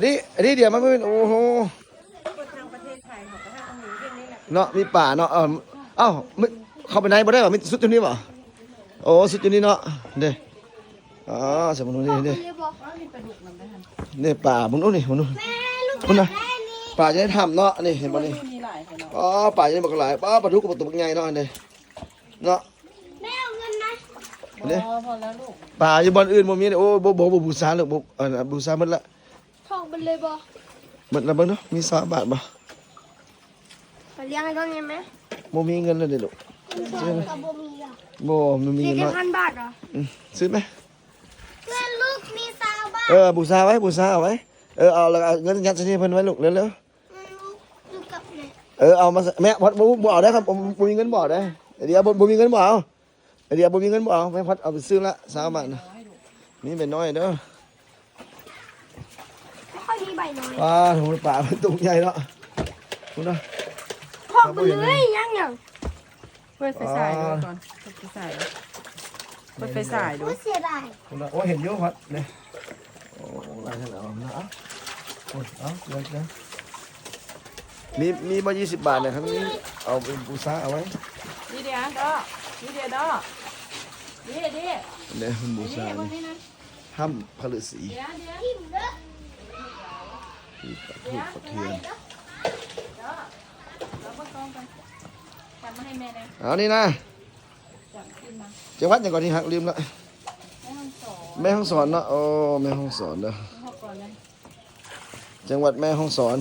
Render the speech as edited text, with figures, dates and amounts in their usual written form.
อันนี้เดี๋ยวมันไม่เป็นโอ้โหเนาะมีป่าเนาะเอ้าไม่เข้าไปไหนบ่ได้ป่ะมีสุดอยู่นี่ป่ะโอ้สุดอยู่นี่เนาะเด้อ๋อสมมุตินี่เด้เนี่ยป่ามึงนู้นนี่มึงนู้นมึงนะป่าจะได้ทำเนาะนี่เห็นป่ะนี่อ๋อป่าจะได้บอกหลายป้าปลาทุกกับตัวใหญ่เนาะเด้เนาะแม่เอาเงินนะเด้ พอแล้วลูกป่าอยู่บอนอื่นบ่มีโอ้บ่บูชาเลยบ่บูชาหมดละ ทองไปเลยบ่ หมดละเบิ่งเนาะมี20 บาทบ่ ไปเลี้ยงให้ต้องเงินไหม บ่มีเงินเลยเด้อลูก กับบ่มีอ่ะ บ่มันมี มี เงิน แค่ เนาะ 1,000 บาทเหรอ ซื้อไหม เพื่อนลูกมี20 บาทบูชาไว้บูชาเอาไว้เอาแล้วเอาเงินยัดใส่นี่เพิ่นไว้ลูกเร็ว ลูกอยู่กับแม่ๆเอามาแม่พอดบ่เอาได้ครับบ่มีเงินบ่ได้เดี๋ยวบ่มีเงินบ่เอาเดี๋ยวบ่มีเงินบ่เอาแม่พอดเอาไปซื้อละ20 บาทนะมีใบน้อยเด้อ ไม่ค่อยมีใบน้อย โหป่ามันตุ่มใหญ่เนาะคุณนะ ทองไปเลยยัง เปิดไฟฉายดูก่อนเปิดไฟฉายเปิดไฟฉายดู ไม่เสียดาย คุณนะโอ้เห็นเยอะพัดเนี่ยโอ้ลายเท่าไหร่นะโอ้เอาเลยมีมา20 บาทเนี่ยครับนี่เอาเป็นบูชาเอาไว้ ดีเดียวด้อดีเดียวด้อดีเดียว เนี่ยเป็นบูชาถ้ำพระฤาษี ทิ่มเด้อ ที่ถูกประเทียน เราก็ต้องกันจับมาให้แม่เลย เอานี่นะจังหวัดอย่างก่อนที่หักลืมละแม่ฮ่องสอนเนาะโอ้แม่ฮ่องสอนเนาะจังหวัดแม่ฮ่องสอน